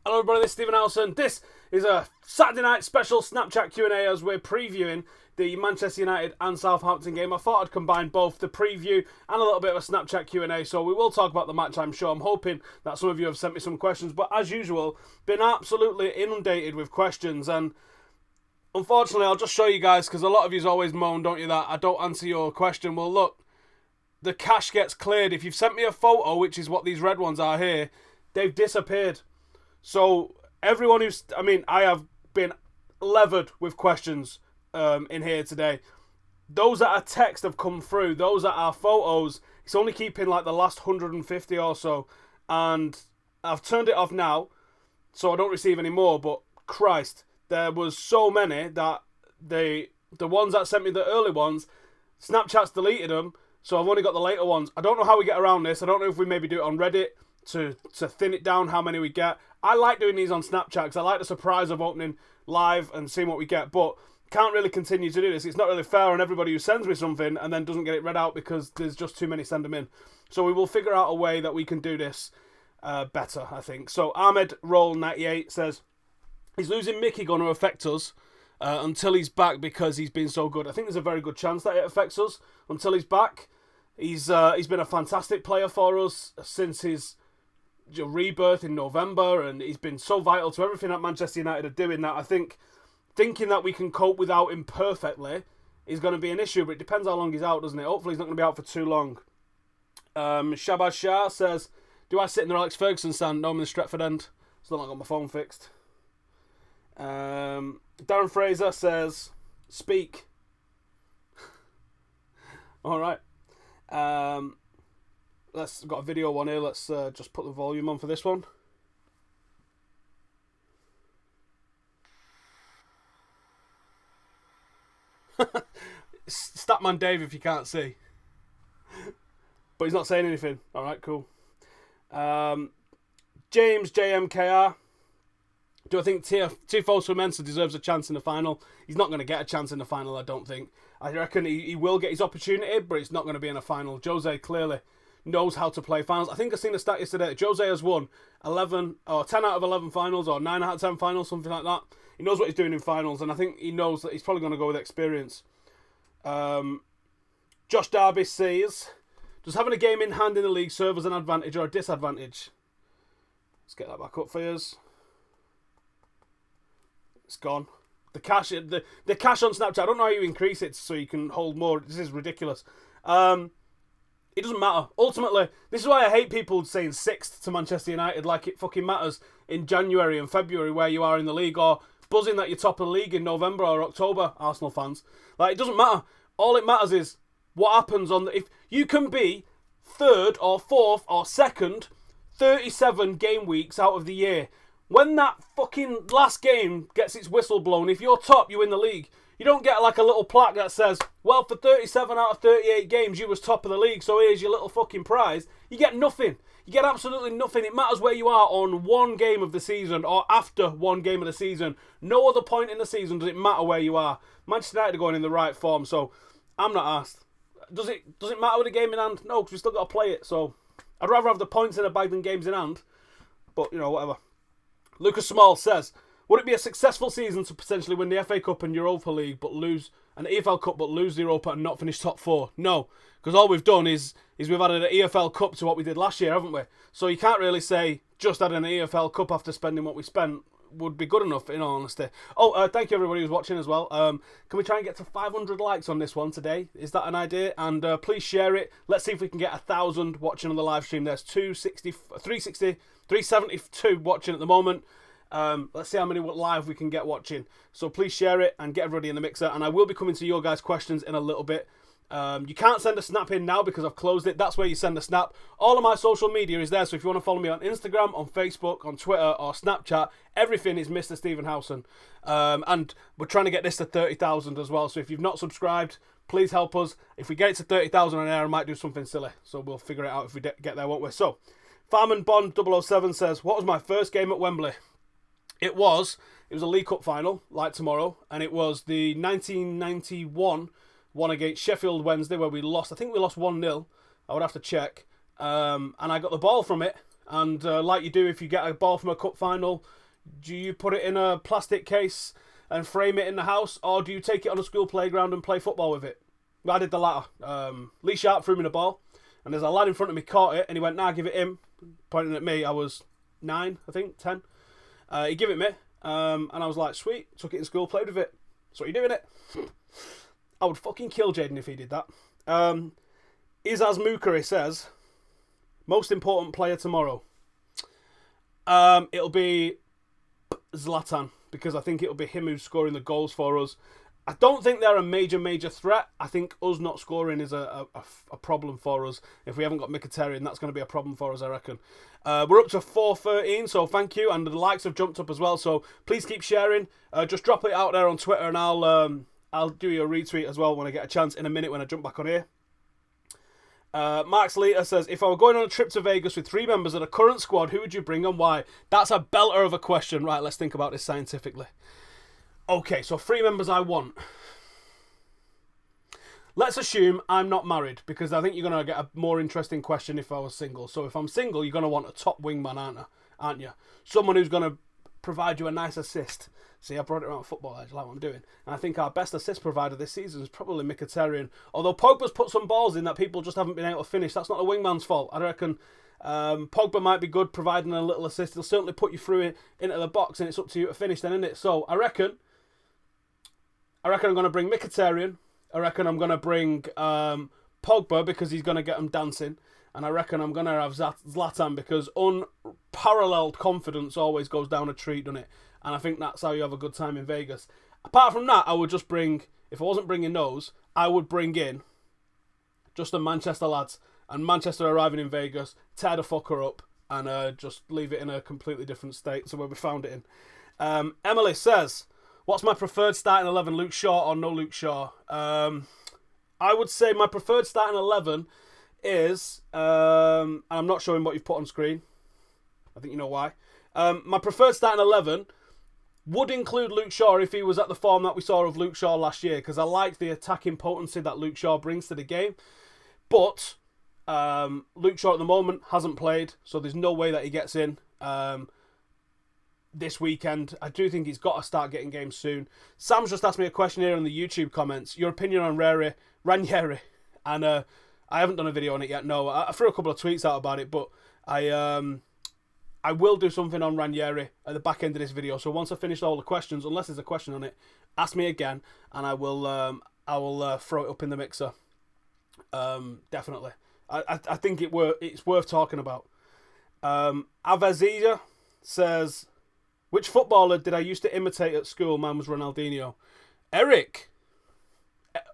Hello everybody, this is Stephen Howson. This is a Saturday night special Snapchat Q&A as we're previewing the Manchester United and Southampton game. I thought I'd combine both the preview and a little bit of a Snapchat Q&A, so we will talk about the match, I'm sure. I'm hoping that some of you have sent me some questions, but as usual, been absolutely inundated with questions, and unfortunately I'll just show you guys, because a lot of you always moan, don't you, that I don't answer your question. Well, look, the cache gets cleared. If you've sent me a photo, which is what these red ones are here, they've disappeared. So everyone I have been levered with questions in here today. Those that are text have come through. Those that are photos, it's only keeping like the last 150 or so. And I've turned it off now, so I don't receive any more. But Christ, there was so many that the ones that sent me the early ones, Snapchat's deleted them. So I've only got the later ones. I don't know how we get around this. I don't know if we maybe do it on Reddit to thin it down how many we get. I like doing these on Snapchat because I like the surprise of opening live and seeing what we get, but can't really continue to do this. It's not really fair on everybody who sends me something and then doesn't get it read out because there's just too many send them in. So we will figure out a way that we can do this better, I think. So Ahmed Roll 98 says, is losing Mickey going to affect us until he's back because he's been so good? I think there's a very good chance that it affects us until he's back. He's been a fantastic player for us since his rebirth in November, and he's been so vital to everything that Manchester United are doing that I think thinking that we can cope without him perfectly is going to be an issue, but it depends how long he's out, doesn't it? Hopefully he's not going to be out for too long. Shabazz Shah says, do I sit in the Alex Ferguson stand? No, I'm in the Stretford end. Still not got my phone fixed. Darren Fraser says, speak. Alright. We've got a video one here. Let's just put the volume on for this one. Statman Dave, if you can't see. But he's not saying anything. Alright, cool. James JMKR. Do I think Tifoso Mensah deserves a chance in the final? He's not going to get a chance in the final, I don't think. I reckon he will get his opportunity, but it's not going to be in a final. Jose clearly knows how to play finals. I think I seen a stat yesterday. Jose has won 11 or 10 out of 11 finals or 9 out of 10 finals, something like that. He knows what he's doing in finals, and I think he knows that he's probably going to go with experience. Josh Darby says, does having a game in hand in the league serve as an advantage or a disadvantage? Let's get that back up for you. It's gone. The cash on Snapchat, I don't know how you increase it so you can hold more. This is ridiculous. It doesn't matter. Ultimately, this is why I hate people saying 6th to Manchester United like it fucking matters in January and February where you are in the league, or buzzing that you're top of the league in November or October, Arsenal fans. Like, it doesn't matter. All it matters is what happens if you can be 3rd or 4th or 2nd 37 game weeks out of the year. When that fucking last game gets its whistle blown, if you're top, you win the league. You don't get like a little plaque that says, well, for 37 out of 38 games, you was top of the league, so here's your little fucking prize. You get nothing. You get absolutely nothing. It matters where you are on one game of the season or after one game of the season. No other point in the season does it matter where you are. Manchester United are going in the right form, so I'm not asked. Does it matter with the game in hand? No, because we still got to play it, so I'd rather have the points in a bag than games in hand. But, whatever. Lucas Small says, would it be a successful season to potentially win the FA Cup and Europa League, but lose an EFL Cup, but lose the Europa and not finish top 4? No, because all we've done is we've added an EFL Cup to what we did last year, haven't we? So you can't really say just adding an EFL Cup after spending what we spent would be good enough, in all honesty. Oh, thank you everybody who's watching as well. Can we try and get to 500 likes on this one today? Is that an idea? And please share it. Let's see if we can get 1,000 watching on the live stream. There's 372 watching at the moment. Let's see how many live we can get watching. So please share it and get everybody in the mixer. And I will be coming to your guys' questions in a little bit. You can't send a snap in now because I've closed it. That's where you send a snap. All of my social media is there. So if you want to follow me on Instagram, on Facebook, on Twitter, or Snapchat, everything is Mr. Stephen Howson. And we're trying to get this to 30,000 as well. So if you've not subscribed, please help us. If we get it to 30,000 on air, I might do something silly. So we'll figure it out if we get there, won't we? So, Farman Bond 007 says, what was my first game at Wembley? It was a League Cup final, like tomorrow, and it was the 1991 one against Sheffield Wednesday where we lost. I think we lost 1-0. I would have to check. And I got the ball from it, And like you do if you get a ball from a cup final, do you put it in a plastic case and frame it in the house, or do you take it on a school playground and play football with it? Well, I did the latter. Lee Sharp threw me the ball, and there's a lad in front of me caught it, and he went, "Nah, give it him," pointing at me. I was 9, I think, 10. He gave it me, and I was like, sweet, took it in school, played with it. That's what you're doing it. I would fucking kill Jaden if he did that. Izaz Mukari says, most important player tomorrow. It'll be Zlatan, because I think it'll be him who's scoring the goals for us. I don't think they're a major threat. I think us not scoring is a problem for us. If we haven't got Mkhitaryan, that's going to be a problem for us, I reckon. We're up to 413, so thank you. And the likes have jumped up as well, so please keep sharing. Just drop it out there on Twitter, and I'll do you a retweet as well when I get a chance in a minute when I jump back on here. Mark Slater says, if I were going on a trip to Vegas with 3 members of the current squad, who would you bring and why? That's a belter of a question. Right, let's think about this scientifically. Okay, so 3 members I want. Let's assume I'm not married, because I think you're going to get a more interesting question if I was single. So if I'm single, you're going to want a top wingman, aren't you? Someone who's going to provide you a nice assist. See, I brought it around football, I like what I'm doing. And I think our best assist provider this season is probably Mkhitaryan. Although Pogba's put some balls in that people just haven't been able to finish. That's not the wingman's fault. I reckon Pogba might be good providing a little assist. He'll certainly put you through it into the box, and it's up to you to finish then, isn't it? So I reckon I'm going to bring Mkhitaryan. I reckon I'm going to bring Pogba because he's going to get them dancing. And I reckon I'm going to have Zlatan because unparalleled confidence always goes down a treat, doesn't it? And I think that's how you have a good time in Vegas. Apart from that, I would just bring, if I wasn't bringing those, I would bring in just the Manchester lads. And Manchester arriving in Vegas, tear the fucker up, and just leave it in a completely different state to where we found it in. Emily says, what's my preferred starting 11, Luke Shaw or no Luke Shaw? I would say my preferred starting 11 is, and I'm not showing what you've put on screen. I think you know why. My preferred starting 11 would include Luke Shaw if he was at the form that we saw of Luke Shaw last year, because I like the attacking potency that Luke Shaw brings to the game. But Luke Shaw at the moment hasn't played, so there's no way that he gets in this weekend. I do think he's got to start getting games soon. Sam's just asked me a question here in the YouTube comments. Your opinion on Ranieri. And I haven't done a video on it yet, no. I threw a couple of tweets out about it, but I will do something on Ranieri at the back end of this video. So once I finish all the questions, unless there's a question on it, ask me again, and I will throw it up in the mixer. Definitely. I think it's worth talking about. Avazia says, which footballer did I used to imitate at school? Mine was Ronaldinho. Eric,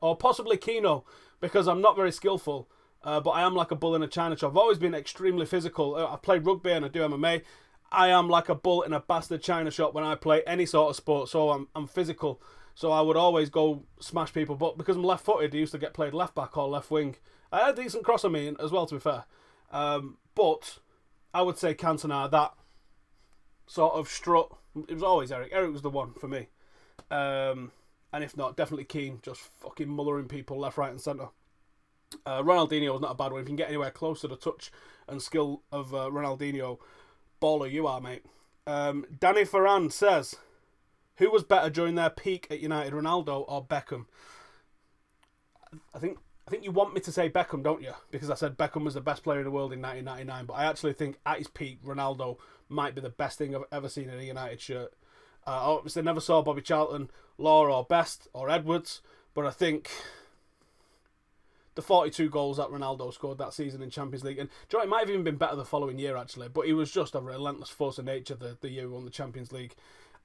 or possibly Keno, because I'm not very skillful. But I am like a bull in a china shop. I've always been extremely physical. I play rugby and I do MMA. I am like a bull in a bastard china shop when I play any sort of sport. So I'm physical. So I would always go smash people. But because I'm left-footed, I used to get played left back or left wing. I had a decent cross on me as well, to be fair. But I would say Cantona, that sort of strut. It was always Eric. Eric was the one for me. And if not, definitely Keane, just fucking mullering people left, right and centre. Ronaldinho was not a bad one. If you can get anywhere close to the touch and skill of Ronaldinho, baller you are, mate. Danny Ferran says, who was better during their peak at United, Ronaldo or Beckham? I think you want me to say Beckham, don't you? Because I said Beckham was the best player in the world in 1999, but I actually think at his peak, Ronaldo might be the best thing I've ever seen in a United shirt. Obviously, never saw Bobby Charlton, Law or Best or Edwards, but I think the 42 goals that Ronaldo scored that season in Champions League, and do you know, it might have even been better the following year actually, but he was just a relentless force of nature the year we won the Champions League.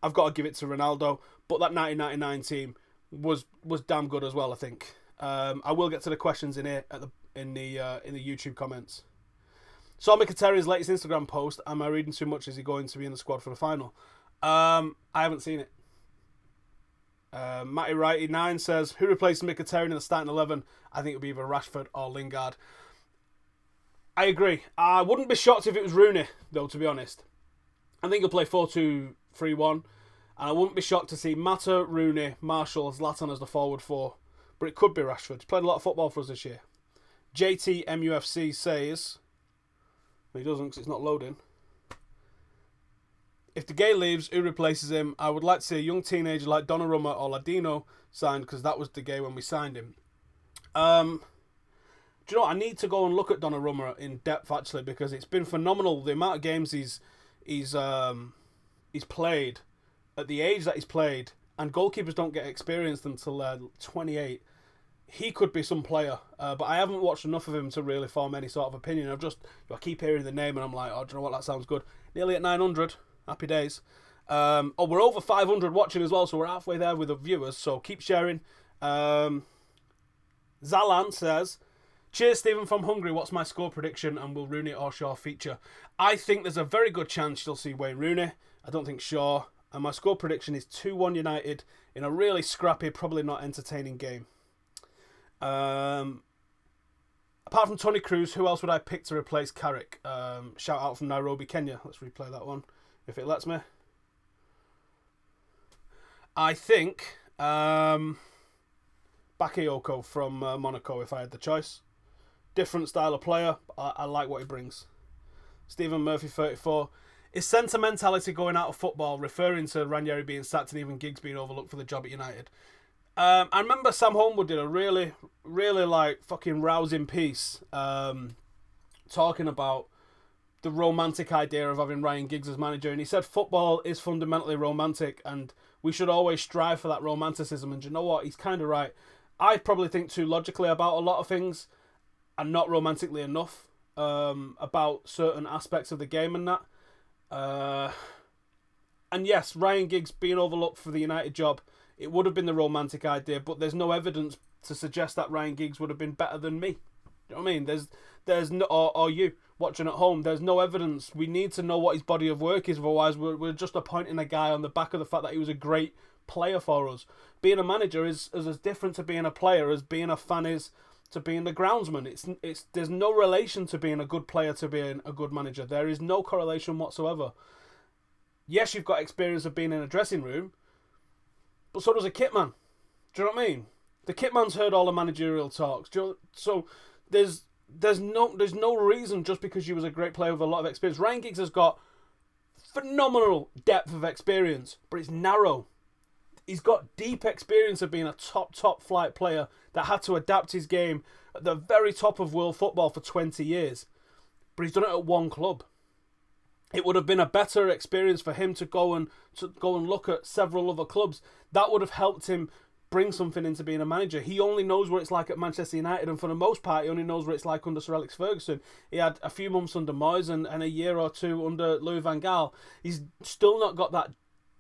I've got to give it to Ronaldo, but that 1999 team was damn good as well, I think. I will get to the questions in here in the YouTube comments. Saw Mkhitaryan's latest Instagram post. Am I reading too much? Is he going to be in the squad for the final? I haven't seen it. Matty Righty 9 says, who replaced Mkhitaryan in the starting 11? I think it would be either Rashford or Lingard. I agree. I wouldn't be shocked if it was Rooney, though, to be honest. I think he'll play 4-2-3-1. And I wouldn't be shocked to see Mata, Rooney, Marshall, Zlatan as the forward 4. But it could be Rashford. He's played a lot of football for us this year. JT MUFC says, He doesn't because it's not loading. If De Gea leaves, who replaces him? I would like to see a young teenager like Donnarumma or Ladino signed, because that was De Gea when we signed him. Do you know what? I need to go and look at Donnarumma in depth, actually, because it's been phenomenal. The amount of games he's played, at the age that he's played, and goalkeepers don't get experienced until 28. He could be some player, but I haven't watched enough of him to really form any sort of opinion. I keep hearing the name and I'm like, oh, do you know what? That sounds good. Nearly at 900. Happy days. We're over 500 watching as well, so we're halfway there with the viewers, so keep sharing. Zalan says, cheers, Stephen from Hungary. What's my score prediction, and will Rooney or Shaw feature? I think there's a very good chance you'll see Wayne Rooney. I don't think Shaw. And my score prediction is 2-1 United in a really scrappy, probably not entertaining game. Apart from Tony Cruz, who else would I pick to replace Carrick? Shout out from Nairobi, Kenya. Let's replay that one, if it lets me. I think Bakayoko from Monaco, if I had the choice. Different style of player. I like what he brings. Stephen Murphy, 34. Is sentimentality going out of football, referring to Ranieri being sacked and even Giggs being overlooked for the job at United? I remember Sam Homewood did a really, really like fucking rousing piece talking about the romantic idea of having Ryan Giggs as manager, and he said football is fundamentally romantic and we should always strive for that romanticism. And you know what? He's kind of right. I probably think too logically about a lot of things and not romantically enough about certain aspects of the game and that. And yes, Ryan Giggs being overlooked for the United job, it would have been the romantic idea, but there's no evidence to suggest that Ryan Giggs would have been better than me. You know what I mean? There's no, or you watching at home, there's no evidence. We need to know what his body of work is, otherwise we're just appointing a guy on the back of the fact that he was a great player for us. Being a manager is as different to being a player as being a fan is to being the groundsman. It's there's no relation to being a good player to being a good manager. There is no correlation whatsoever. Yes, you've got experience of being in a dressing room, but so does a kit man. Do you know what I mean? The kit man's heard all the managerial talks. So there's no reason just because you was a great player with a lot of experience. Ryan Giggs has got phenomenal depth of experience, but it's narrow. He's got deep experience of being a top flight player that had to adapt his game at the very top of world football for 20 years. But he's done it at one club. It would have been a better experience for him to go and look at several other clubs. That would have helped him bring something into being a manager. He only knows what it's like at Manchester United, and for the most part, he only knows what it's like under Sir Alex Ferguson. He had a few months under Moyes and a year or two under Louis van Gaal. He's still not got that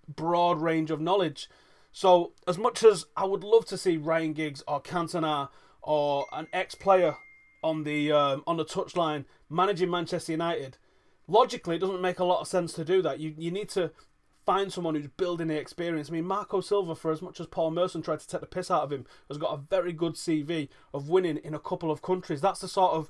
broad range of knowledge. So, as much as I would love to see Ryan Giggs or Cantona or an ex-player on the touchline managing Manchester United, logically, it doesn't make a lot of sense to do that. You need to find someone who's building the experience. I mean, Marco Silva, for as much as Paul Merson tried to take the piss out of him, has got a very good CV of winning in a couple of countries. That's the sort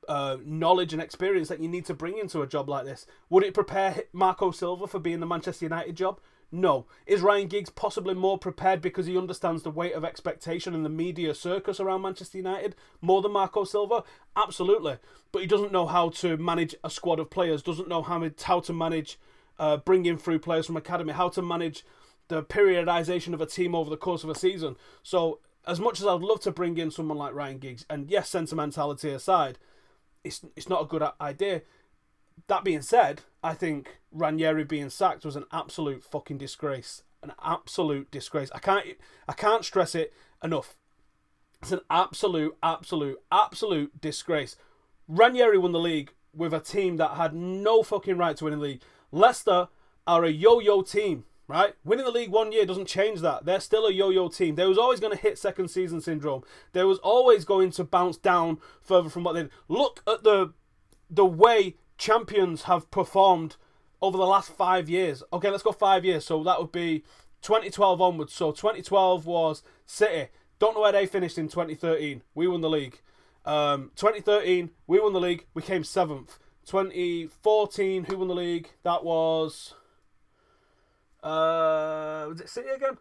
of knowledge and experience that you need to bring into a job like this. Would it prepare Marco Silva for being the Manchester United job? No. Is Ryan Giggs possibly more prepared because he understands the weight of expectation and the media circus around Manchester United more than Marco Silva? Absolutely. But he doesn't know how to manage a squad of players, doesn't know how to manage bringing through players from academy, how to manage the periodization of a team over the course of a season. So, as much as I'd love to bring in someone like Ryan Giggs, and yes, sentimentality aside, it's not a good idea. That being said, I think Ranieri being sacked was an absolute fucking disgrace. An absolute disgrace. I can't stress it enough. It's an absolute disgrace. Ranieri won the league with a team that had no fucking right to win the league. Leicester are a yo-yo team, right? Winning the league one year doesn't change that. They're still a yo-yo team. They was always going to hit second season syndrome. They was always going to bounce down further from what they did. Look at the way champions have performed over the last 5 years. Okay, let's go 5 years. So that would be 2012 onwards. So 2012 was City. Don't know where they finished in 2013. We won the league. 2013, we won the league. We came 7th. 2014, who won the league? That was it City again?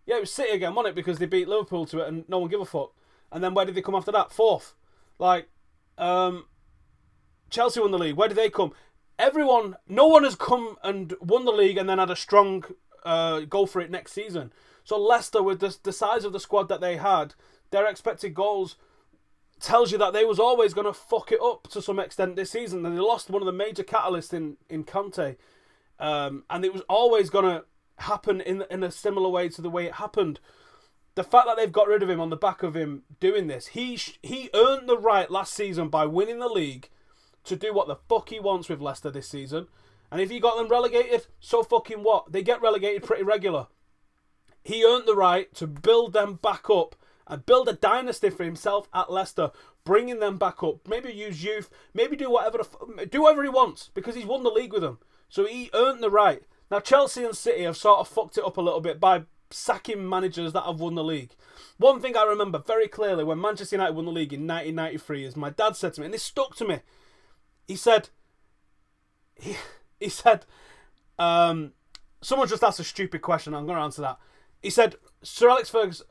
Yeah, it was City again, wasn't it? Because they beat Liverpool to it and no one give a fuck. And then where did they come after that? 4th. Like, Chelsea won the league. Where did they come? No one has come and won the league and then had a strong go for it next season. So Leicester, with the size of the squad that they had, their expected goals tells you that they was always going to fuck it up to some extent this season. And they lost one of the major catalysts in Conte. And it was always going to happen in a similar way to the way it happened. The fact that they've got rid of him on the back of him doing this, he earned the right last season by winning the league to do what the fuck he wants with Leicester this season. And if he got them relegated, so fucking what? They get relegated pretty regular. He earned the right to build them back up and build a dynasty for himself at Leicester, bringing them back up. Maybe use youth, maybe do whatever he wants, because he's won the league with them. So he earned the right. Now Chelsea and City have sort of fucked it up a little bit by sacking managers that have won the league. One thing I remember very clearly when Manchester United won the league in 1993 is my dad said to me, and this stuck to me. He said, someone just asked a stupid question. I'm going to answer that. He said, Alex Ferguson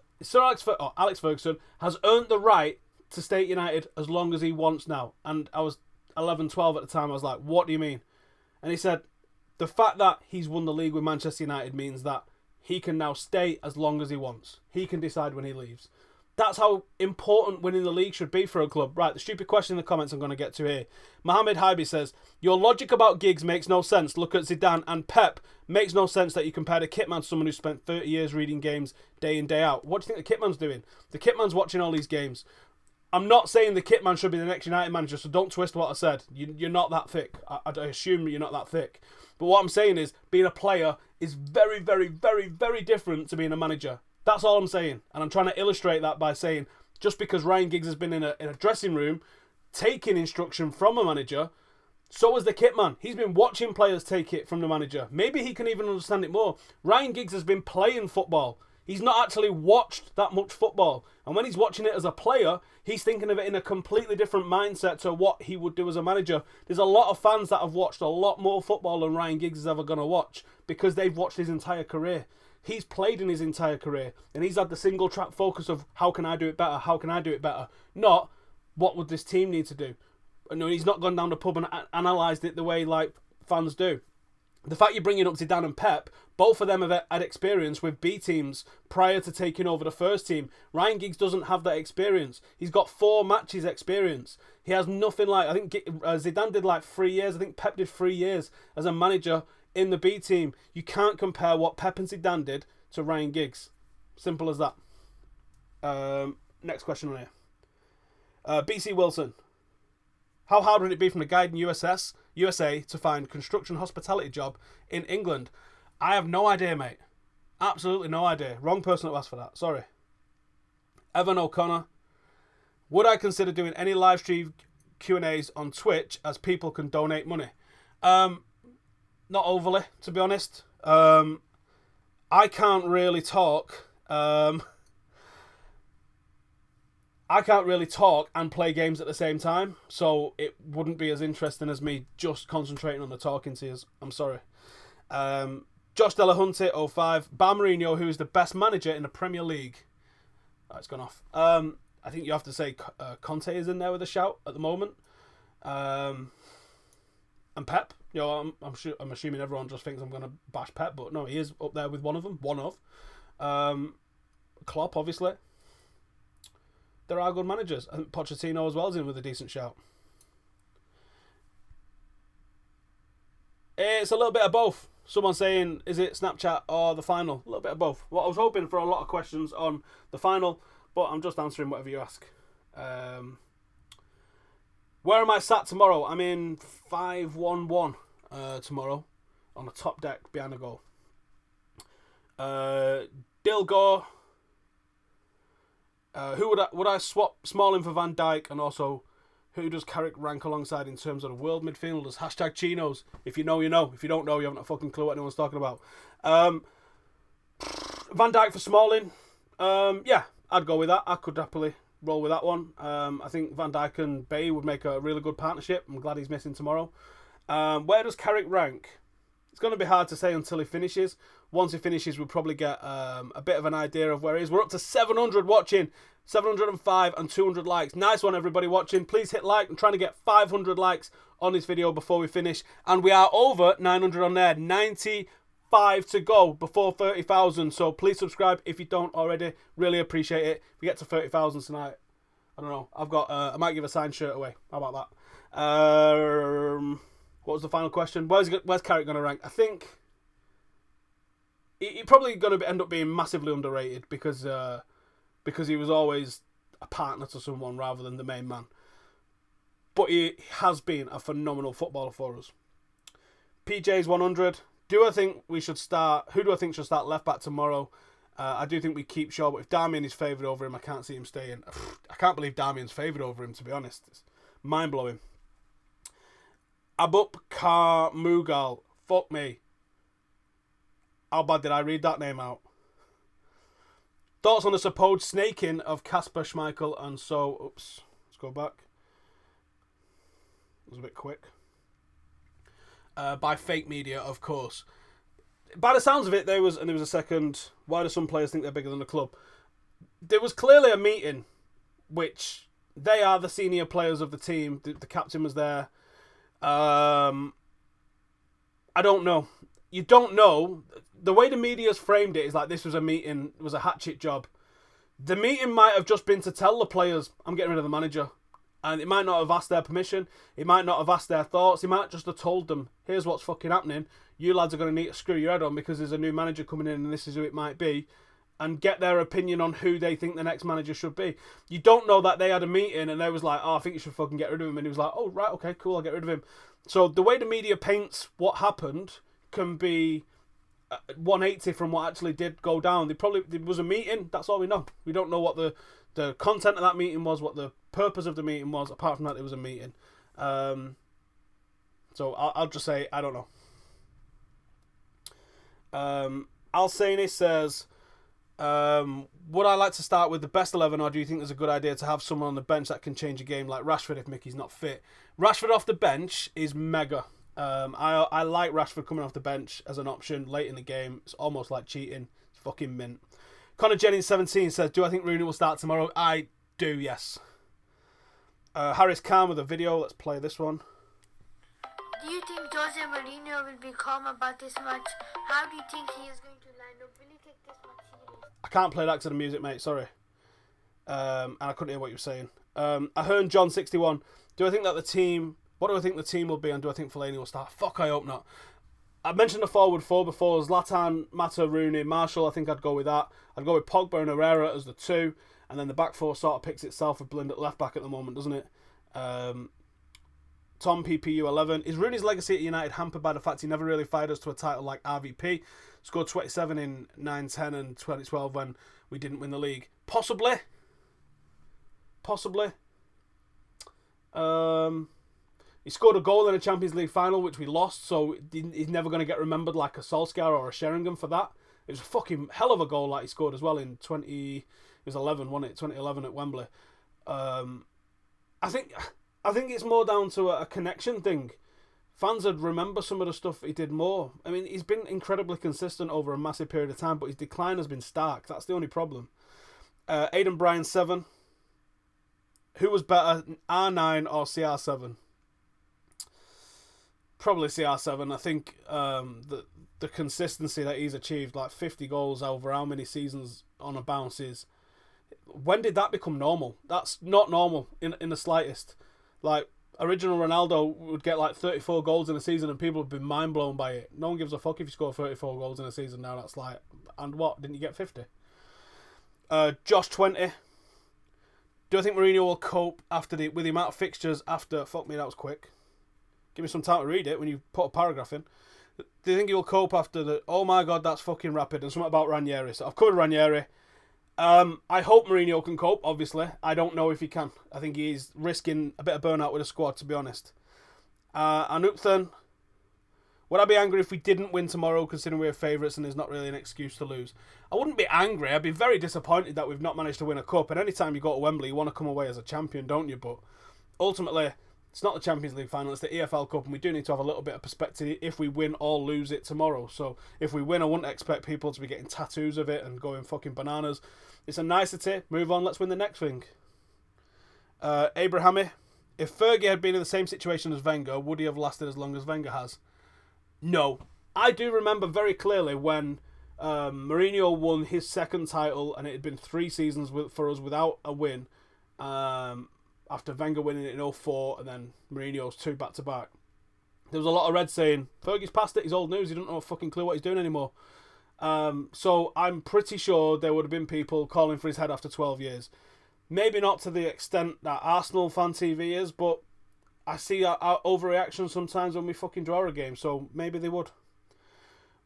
has earned the right to stay at United as long as he wants now. And I was 11, 12 at the time. I was like, what do you mean? And he said, the fact that he's won the league with Manchester United means that he can now stay as long as he wants. He can decide when he leaves. That's how important winning the league should be for a club. Right, the stupid question in the comments I'm going to get to here. Mohamed Haibi says, your logic about Giggs makes no sense. Look at Zidane and Pep. Makes no sense that you compare the Kitman to someone who spent 30 years reading games day in, day out. What do you think the Kitman's doing? The Kitman's watching all these games. I'm not saying the Kitman should be the next United manager, so don't twist what I said. You're not that thick. I assume you're not that thick. But what I'm saying is, being a player is very, very, very, very different to being a manager. That's all I'm saying. And I'm trying to illustrate that by saying, just because Ryan Giggs has been in a dressing room, taking instruction from a manager, so has the Kitman. He's been watching players take it from the manager. Maybe he can even understand it more. Ryan Giggs has been playing football. He's not actually watched that much football. And when he's watching it as a player, he's thinking of it in a completely different mindset to what he would do as a manager. There's a lot of fans that have watched a lot more football than Ryan Giggs is ever going to watch because they've watched his entire career. He's played in his entire career and he's had the single track focus of how can I do it better? How can I do it better? Not what would this team need to do? No, he's not gone down the pub and analysed it the way like fans do. The fact you're bringing up Zidane and Pep, both of them have had experience with B teams prior to taking over the first team. Ryan Giggs doesn't have that experience. He's got 4 matches experience. He has nothing like, I think Zidane did like 3 years. I think Pep did 3 years as a manager in the B team. You can't compare what Pep and Zidane did to Ryan Giggs. Simple as that. Next question on here. BC Wilson. How hard would it be from the guide in USA to find construction hospitality job in England? I have no idea, mate. Absolutely no idea. Wrong person to ask for that. Sorry. Evan O'Connor. Would I consider doing any live stream Q&As on Twitch as people can donate money? Not overly, to be honest. I can't really talk. I can't really talk and play games at the same time, so it wouldn't be as interesting as me just concentrating on the talking to you. I'm sorry. Josh Delahunty, 05. Bar Mourinho, who is the best manager in the Premier League. Oh, it's gone off. I think you have to say Conte is in there with a shout at the moment. And Pep. You know, I'm assuming everyone just thinks I'm going to bash Pep, but no, he is up there with one of them. Klopp, obviously. There are good managers. I think Pochettino as well is in with a decent shout. It's a little bit of both. Someone saying, is it Snapchat or the final? A little bit of both. Well, I was hoping for a lot of questions on the final, but I'm just answering whatever you ask. Where am I sat tomorrow? I'm in 511 tomorrow on the top deck behind the goal. Dilgore. Who would I swap Smalling for Van Dijk, and also who does Carrick rank alongside in terms of the world midfielders? Hashtag Chinos. If you know, you know. If you don't know, you haven't a fucking clue what anyone's talking about. Van Dijk for Smalling. Yeah, I'd go with that. I could happily roll with that one. I think Van Dijk and Bay would make a really good partnership. I'm glad he's missing tomorrow. Where does Carrick rank? It's going to be hard to say until he finishes. Once he finishes, we'll probably get a bit of an idea of where he is. We're up to 700 watching. 705 and 200 likes. Nice one, everybody watching. Please hit like. I'm trying to get 500 likes on this video before we finish. And we are over 900 on there. 95 to go before 30,000. So please subscribe if you don't already. Really appreciate it. If we get to 30,000 tonight, I don't know. I might give a signed shirt away. How about that? What was the final question? Where's Carrick going to rank? I think he's probably going to end up being massively underrated because he was always a partner to someone rather than the main man. But he has been a phenomenal footballer for us. PJ's 100. Who do I think should start left back tomorrow? I do think we keep Shaw, but if Darmian is favoured over him, I can't see him staying. I can't believe Darmian's favoured over him, to be honest. It's mind-blowing. Abup Kar Mughal. Fuck me. How bad did I read that name out? Thoughts on the supposed snaking of Kasper Schmeichel and so... Oops. Let's go back. It was a bit quick. By fake media, of course. By the sounds of it, there was a second... Why do some players think they're bigger than the club? There was clearly a meeting, which they are the senior players of the team. The captain was there. I don't know. You don't know. The way the media's framed it is like this was a meeting, it was a hatchet job. The meeting might have just been to tell the players, I'm getting rid of the manager. And it might not have asked their permission. It might not have asked their thoughts. It might just have told them, here's what's fucking happening. You lads are going to need to screw your head on because there's a new manager coming in and this is who it might be. And get their opinion on who they think the next manager should be. You don't know that they had a meeting and they was like, oh, I think you should fucking get rid of him. And he was like, oh, right, okay, cool, I'll get rid of him. So the way the media paints what happened can be 180 from what actually did go down. There was a meeting, that's all we know. We don't know what the content of that meeting was, what the purpose of the meeting was. Apart from that, it was a meeting. So I'll just say, I don't know. Alsani says... would I like to start with the best 11 or do you think there's a good idea to have someone on the bench that can change a game like Rashford if Mickey's not fit? Rashford off the bench is mega. I like Rashford coming off the bench as an option late in the game. It's almost like cheating. It's fucking mint. Connor Jennings 17 says, do I think Rooney will start tomorrow? I do, yes. Harris Khan with a video. Let's play this one. Do you think Jose Mourinho will be calm about this match? How do you think he is going to line up? Will he take this match serious? I can't play that to the music, mate. Sorry. And I couldn't hear what you were saying. I heard John 61. Do I think that the team... What do I think the team will be and do I think Fellaini will start? Fuck, I hope not. I mentioned the forward four before. Zlatan, Mata, Rooney, Marshall. I think I'd go with that. I'd go with Pogba and Herrera as the two. And then the back four sort of picks itself with Blind at left back at the moment, doesn't it? Tom PPU 11. Is Rooney's legacy at United hampered by the fact he never really fired us to a title like RVP? Scored 27 in 9-10 and 2012 when we didn't win the league. Possibly. He scored a goal in a Champions League final, which we lost, so he's never going to get remembered like a Solskjaer or a Sheringham for that. It was a fucking hell of a goal that he scored as well in 2011, wasn't it? 2011 at Wembley. I think it's more down to a connection thing. Fans would remember some of the stuff he did more. I mean, he's been incredibly consistent over a massive period of time, but his decline has been stark. That's the only problem. Aidan Bryan 7. Who was better, R9 or CR7? Probably CR7. I think the consistency that he's achieved, like 50 goals over how many seasons on a bounce is... When did that become normal? That's not normal in the slightest. Like, original Ronaldo would get like 34 goals in a season and people have been mind blown by it. No one gives a fuck if you score 34 goals in a season now. That's like, and what? Didn't you get 50? Josh 20. Do I think Mourinho will cope with the amount of fixtures after... Fuck me, that was quick. Give me some time to read it when you put a paragraph in. Do you think he will cope after the... Oh my God, that's fucking rapid. And something about Ranieri. So I've covered Ranieri. I hope Mourinho can cope, obviously. I don't know if he can. I think he's risking a bit of burnout with the squad, to be honest. Anupthan, would I be angry if we didn't win tomorrow, considering we're favourites and there's not really an excuse to lose? I wouldn't be angry. I'd be very disappointed that we've not managed to win a cup. And anytime you go to Wembley, you want to come away as a champion, don't you? But ultimately, It's not the Champions League final, it's the EFL Cup, and we do need to have a little bit of perspective if we win or lose it tomorrow. So if we win, I wouldn't expect people to be getting tattoos of it and going fucking bananas. It's a nicety. Move on, let's win the next thing. Abrahami, if Fergie had been in the same situation as Wenger, would he have lasted as long as Wenger has? No. I do remember very clearly when Mourinho won his second title, and it had been 3 seasons for us without a win. After Wenger winning it in 2004 and then Mourinho's 2 back-to-back. There was a lot of red saying, Fergie's past it, he's old news, he doesn't know a fucking clue what he's doing anymore. So I'm pretty sure there would have been people calling for his head after 12 years. Maybe not to the extent that Arsenal fan TV is, but I see our overreaction sometimes when we fucking draw a game, so maybe they would.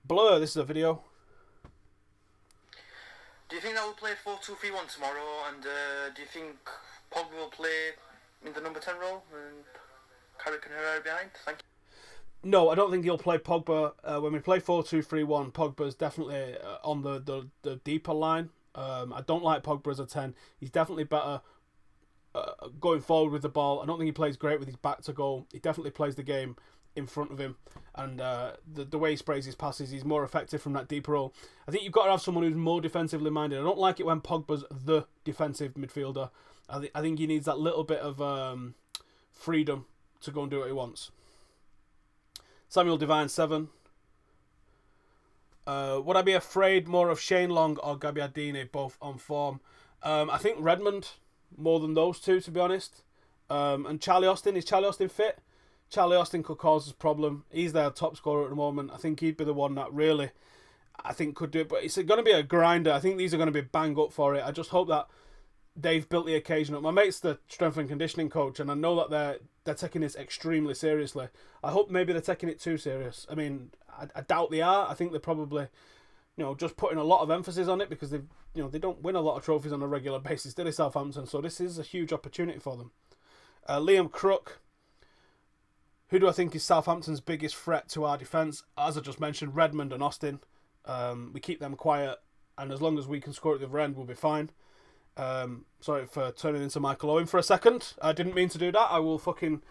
Blur, this is a video. Do you think that we'll play 4-2-3-1 tomorrow, and do you think Pogba will play in the number 10 role and Carrick and Herrera behind? Thank you. No, I don't think he'll play Pogba. When we play 4-2-3-1, Pogba's definitely on the deeper line. I don't like Pogba as a 10. He's definitely better going forward with the ball. I don't think he plays great with his back to goal. He definitely plays the game in front of him, and the way he sprays his passes, he's more effective from that deeper role. I think you've got to have someone who's more defensively minded. I don't like it when Pogba's the defensive midfielder. I think he needs that little bit of freedom to go and do what he wants. Samuel Devine 7. Would I be afraid more of Shane Long or Gabbiadini, both on form? I think Redmond more than those two, to be honest. And Charlie Austin, is Charlie Austin fit? Charlie Austin could cause us a problem. He's their top scorer at the moment. I think he'd be the one that really, I think, could do it. But it's going to be a grinder. I think these are going to be bang up for it. I just hope that they've built the occasion up. My mate's the strength and conditioning coach, and I know that they're taking this extremely seriously. I hope maybe they're taking it too serious. I mean, I doubt they are. I think they're probably, just putting a lot of emphasis on it because they don't win a lot of trophies on a regular basis, do they, Southampton? So this is a huge opportunity for them. Liam Crook. Who do I think is Southampton's biggest threat to our defence? As I just mentioned, Redmond and Austin. We keep them quiet, and as long as we can score at the other end, we'll be fine. Sorry for turning into Michael Owen for a second. I didn't mean to do that. I will fucking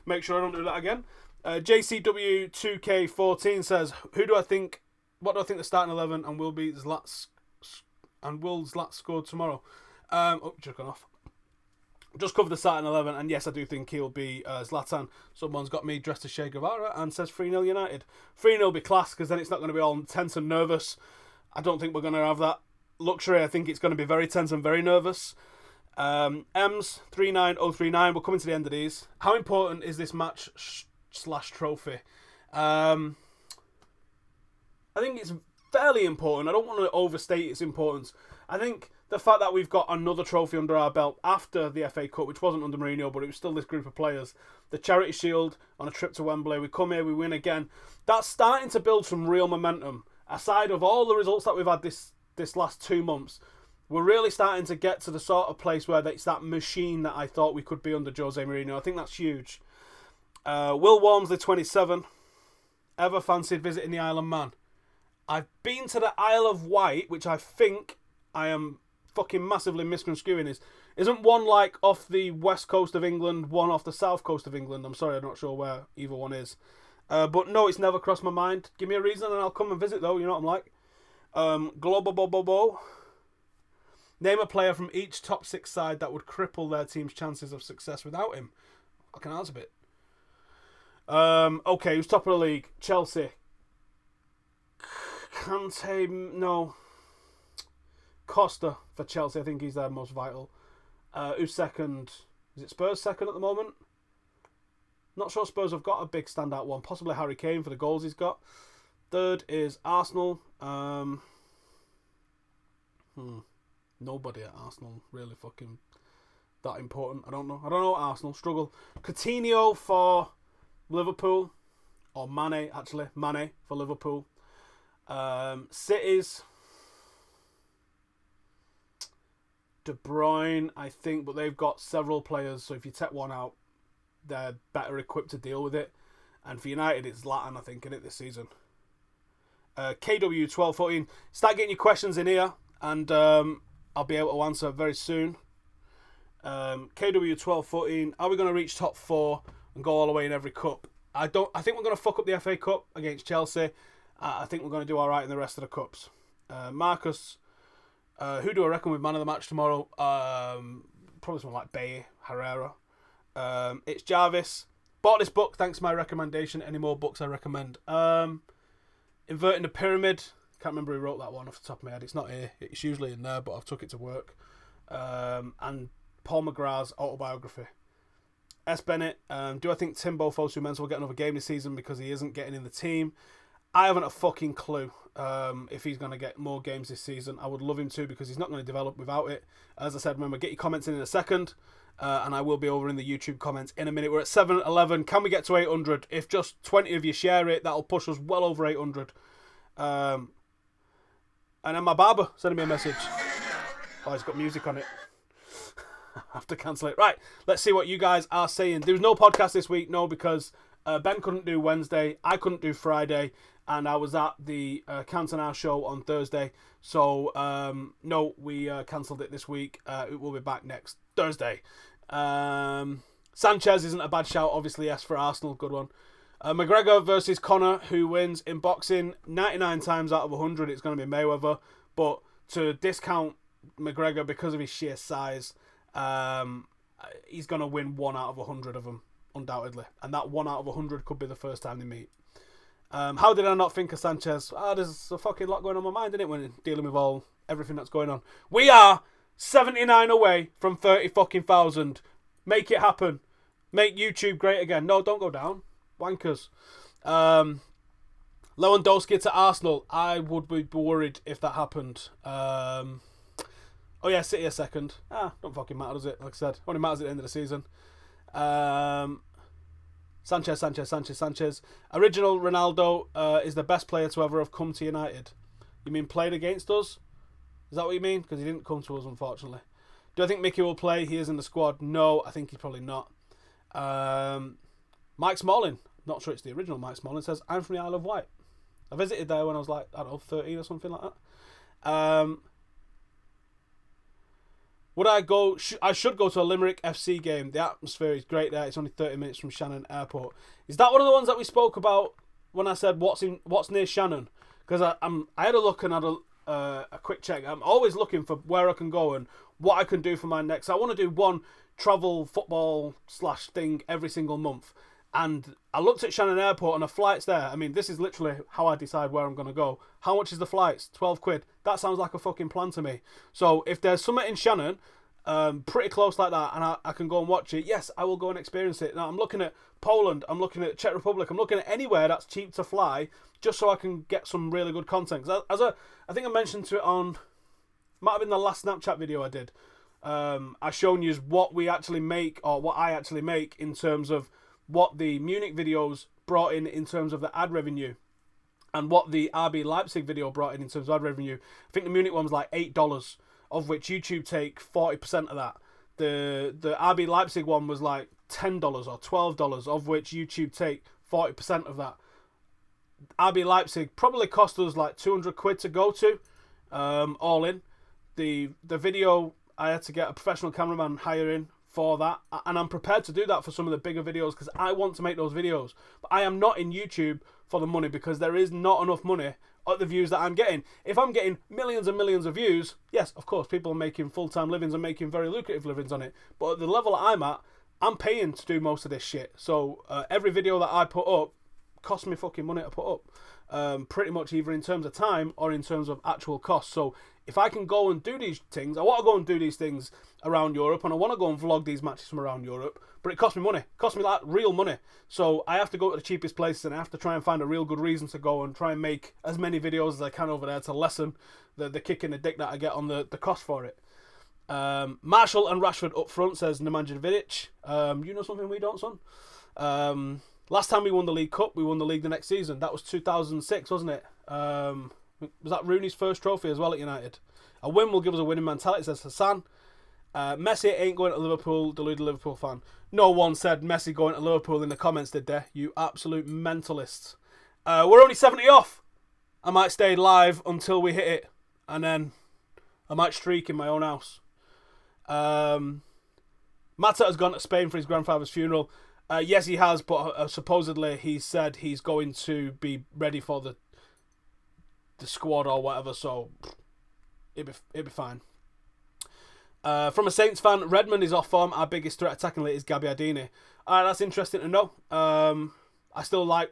make sure I don't do that again. JCW2K14 says, what do I think the starting 11 and will Zlat score tomorrow? Just gone off. Just covered the starting 11, and yes, I do think he'll be Zlatan. Someone's got me dressed as Che Guevara and says 3-0 United. 3-0 will be class, because then it's not going to be all tense and nervous. I don't think we're going to have that luxury. I think it's going to be very tense and very nervous. Ems 39039. We're coming to the end of these. How important is this match / trophy? I think it's fairly important. I don't want to overstate its importance. I think the fact that we've got another trophy under our belt after the FA Cup, which wasn't under Mourinho, but it was still this group of players, the Charity Shield on a trip to Wembley, we come here, we win again. That's starting to build some real momentum. Aside of all the results that we've had this last 2 months, we're really starting to get to the sort of place where it's that machine that I thought we could be under Jose Mourinho. I think that's huge. Will Walmsley 27. Ever fancied visiting the Isle of Man? I've been to the Isle of Wight, which I think I am fucking massively misconstruing. Isn't one like off the west coast of England, one off the south coast of England? I'm sorry, I'm not sure where either one is. But no, it's never crossed my mind. Give me a reason and I'll come and visit though, you know what I'm like. Global Bobo. Name a player from each top 6 side that would cripple their team's chances of success without him. I can answer a bit. Okay, who's top of the league? Chelsea. Kante, no. Costa for Chelsea, I think he's their most vital. Who's second? Is it Spurs second at the moment? Not sure Spurs have got a big standout one. Possibly Harry Kane for the goals he's got. Third is Arsenal. Nobody at Arsenal really fucking that important. I don't know Arsenal. Struggle. Coutinho for Liverpool. Or Mane, actually. Mane for Liverpool. City's De Bruyne, I think, but they've got several players, so if you take one out, they're better equipped to deal with it. And for United, it's Zlatan, I think, in it this season. KW1214, start getting your questions in here, and I'll be able to answer very soon. KW1214, are we going to reach top 4 and go all the way in every cup. I think we're going to fuck up the FA Cup against Chelsea. I think we're going to do all right in the rest of the cups. Marcus, who do I reckon with man of the match tomorrow? Probably someone like Baye, Herrera. It's Jarvis. Bought this book thanks to my recommendation. Any more books I recommend? Inverting the Pyramid. Can't remember who wrote that one off the top of my head. It's not here. It's usually in there, but I've took it to work. And Paul McGrath's autobiography. S. Bennett. Do I think Timbo Fosu-Mensah will get another game this season because he isn't getting in the team? I haven't a fucking clue if he's going to get more games this season. I would love him to because he's not going to develop without it. As I said, remember, get your comments in a second. And I will be over in the YouTube comments in a minute. We're at 711. Can we get to 800? If just 20 of you share it, that'll push us well over 800. And then my barber sending me a message. Oh, it's got music on it. I have to cancel it. Right, let's see what you guys are saying. There was no podcast this week, no, because Ben couldn't do Wednesday, I couldn't do Friday, and I was at the Cantona show on Thursday. So, no, we cancelled it this week. It will be back next Thursday. Sanchez isn't a bad shout, obviously, yes, for Arsenal, good one. McGregor versus Conor, who wins in boxing 99 times out of 100, it's going to be Mayweather. But to discount McGregor because of his sheer size, he's going to win 1 out of 100 of them, undoubtedly. And that 1 out of 100 could be the first time they meet. How did I not think of Sanchez? There's a fucking lot going on in my mind, isn't it, when dealing with everything that's going on. We are 79 away from 30 fucking thousand. Make it happen. Make YouTube great again. No, don't go down. Wankers. Lewandowski to Arsenal. I would be worried if that happened. Oh yeah, City a second. Don't fucking matter, does it? Like I said, only matters at the end of the season. Sanchez. Original Ronaldo is the best player to ever have come to United. You mean played against us? Is that what you mean? Because he didn't come to us, unfortunately. Do I think Mickey will play? He is in the squad. No, I think he's probably not. Mike Smalling. Not sure it's the original Mike Smalling. Says, I'm from the Isle of Wight. I visited there when I was like, I don't know, 13 or something like that. Would I go? I should go to a Limerick FC game. The atmosphere is great there. It's only 30 minutes from Shannon Airport. Is that one of the ones that we spoke about when I said what's near Shannon? Because I had a look and had a quick check. I'm always looking for where I can go and what I can do for my next. I want to do one travel football / thing every single month. And I looked at Shannon Airport and the flights there. I mean, this is literally how I decide where I'm going to go. How much is the flights? 12 quid. That sounds like a fucking plan to me. So if there's something in Shannon, pretty close like that, and I can go and watch it, yes, I will go and experience it. Now, I'm looking at Poland. I'm looking at Czech Republic. I'm looking at anywhere that's cheap to fly just so I can get some really good content. I think I mentioned to it on, might have been the last Snapchat video I did. I shown you what we actually make, or what I actually make in terms of what the Munich videos brought in terms of the ad revenue, and what the RB Leipzig video brought in terms of ad revenue. I think the Munich one was like $8, of which YouTube take 40% of that. The RB Leipzig one was like $10 or $12, of which YouTube take 40% of that. RB Leipzig probably cost us like 200 quid to go to, all in. The video, I had to get a professional cameraman hiring for that, and I'm prepared to do that for some of the bigger videos because I want to make those videos. But I am not in YouTube for the money because there is not enough money at the views that I'm getting. If I'm getting millions and millions of views, yes, of course, people are making full-time livings and making very lucrative livings on it. But at the level that I'm at, I'm paying to do most of this shit. So every video that I put up costs me fucking money to put up. Pretty much either in terms of time or in terms of actual cost. So if I can go and do these things, I want to go and do these things around Europe, and I want to go and vlog these matches from around Europe, but it costs me money. It costs me like real money. So I have to go to the cheapest places, and I have to try and find a real good reason to go and try and make as many videos as I can over there to lessen the kick in the dick that I get on the cost for it. Marshall and Rashford up front, says Nemanja Vidic. You know something we don't, son? Last time we won the League Cup, we won the league the next season. That was 2006, wasn't it? Was that Rooney's first trophy as well at United? A win will give us a winning mentality, says Hassan. Messi ain't going to Liverpool, deluded Liverpool fan. No one said Messi going to Liverpool in the comments, did they? You absolute mentalists. We're only 70 off. I might stay live until we hit it, and then I might streak in my own house. Mata has gone to Spain for his grandfather's funeral. Yes, he has, but supposedly he said he's going to be ready for the squad or whatever, so it'd be fine. From a Saints fan, Redmond is off form. Our biggest threat attackingly is Gabbiadini. Alright, that's interesting to know. I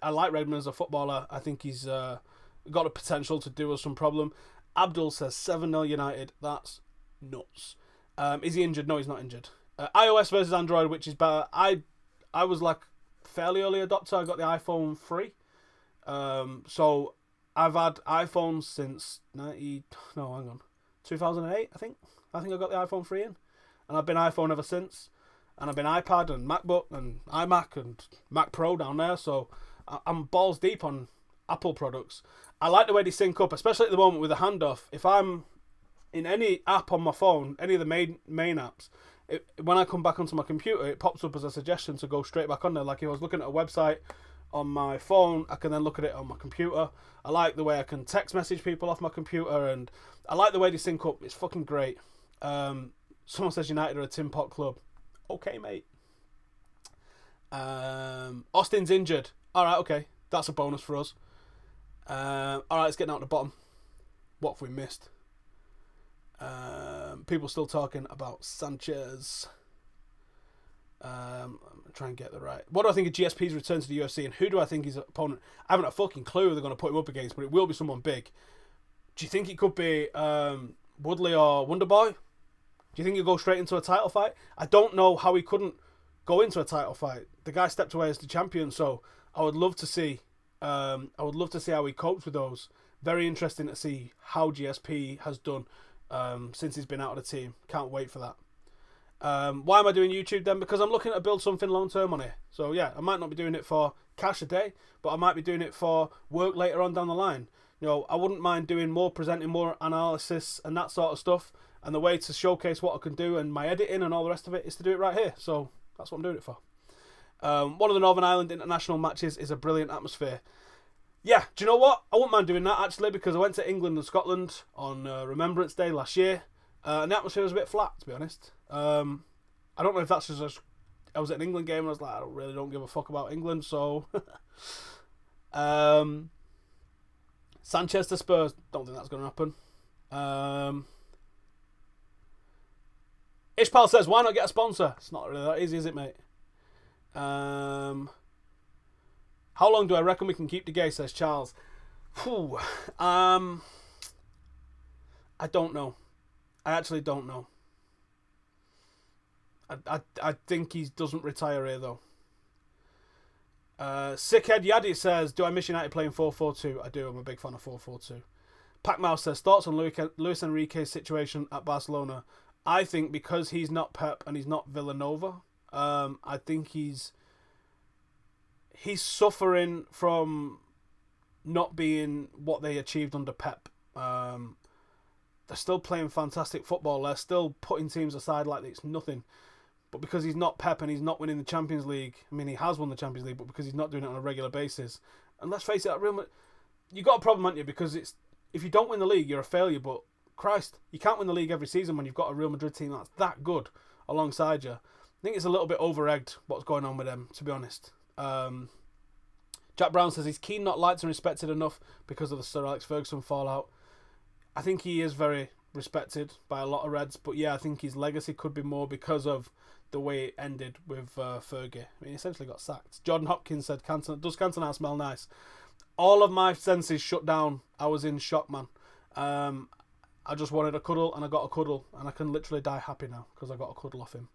like Redmond as a footballer. I think he's got the potential to do us some problem. Abdul says 7-0 United. That's nuts. Is he injured? No, he's not injured. iOS versus Android, which is better. I was like fairly early adopter. I got the iPhone 3. So I've had iPhones since 2008, I think. I got the iPhone 3 in. And I've been iPhone ever since. And I've been iPad and MacBook and iMac and Mac Pro down there. So I'm balls deep on Apple products. I like the way they sync up, especially at the moment with the handoff. If I'm in any app on my phone, any of the main apps, when I come back onto my computer, it pops up as a suggestion to go straight back on there. Like if I was looking at a website on my phone, I can then look at it on my computer. I like the way I can text message people off my computer, and I like the way they sync up. It's fucking great. Someone says United are a tin pot club. Okay, mate. Austin's injured. Alright, okay. That's a bonus for us. Alright, let's get down to the bottom. What have we missed? People still talking about Sanchez. I'm trying to get the right. What do I think of GSP's return to the UFC, and who do I think his opponent? I haven't a fucking clue who they're going to put him up against, but it will be someone big. Do you think it could be Woodley or Wonderboy? Do you think he'll go straight into a title fight? I don't know how he couldn't go into a title fight. The guy stepped away as the champion, so I would love to see. I would love to see how he copes with those. Very interesting to see how GSP has done since he's been out of the team. Can't wait for that. Why am I doing YouTube then? Because I'm looking to build something long term on it. So yeah, I might not be doing it for cash a day, but I might be doing it for work later on down the line. You know, I wouldn't mind doing more, presenting more analysis and that sort of stuff. And the way to showcase what I can do and my editing and all the rest of it is to do it right here. So that's what I'm doing it for. One of the Northern Ireland international matches is a brilliant atmosphere. Yeah, do you know what? I wouldn't mind doing that actually, because I went to England and Scotland on Remembrance Day last year. And the atmosphere was a bit flat, to be honest. I don't know if that's just I was at an England game and I was like, I don't give a fuck about England, so Sanchez to Spurs, don't think that's going to happen. Ishpal says, why not get a sponsor? It's not really that easy, is it, mate? How long do I reckon we can keep the gay, says Charles. I don't know. I actually don't know. I think he doesn't retire here, though. Sickhead Yaddy says, do I miss United playing 4-4-2? I do. I'm a big fan of 4-4-2. Pac-Mouse says, thoughts on Luis Enrique's situation at Barcelona? I think because he's not Pep and he's not Villanova, I think he's suffering from not being what they achieved under Pep. They're still playing fantastic football. They're still putting teams aside like it's nothing. But because he's not Pep and he's not winning the Champions League, I mean, he has won the Champions League, but because he's not doing it on a regular basis. And let's face it, you got a problem, haven't you? Because if you don't win the league, you're a failure. But Christ, you can't win the league every season when you've got a Real Madrid team that's that good alongside you. I think it's a little bit over-egged what's going on with them, to be honest. Jack Brown says he's keen, not liked and respected enough because of the Sir Alex Ferguson fallout. I think he is very respected by a lot of Reds, but yeah, I think his legacy could be more because of the way it ended with Fergie. I mean, he essentially got sacked. Jordan Hopkins said, does Cantona smell nice? All of my senses shut down. I was in shock, man. I just wanted a cuddle, and I got a cuddle, and I can literally die happy now because I got a cuddle off him.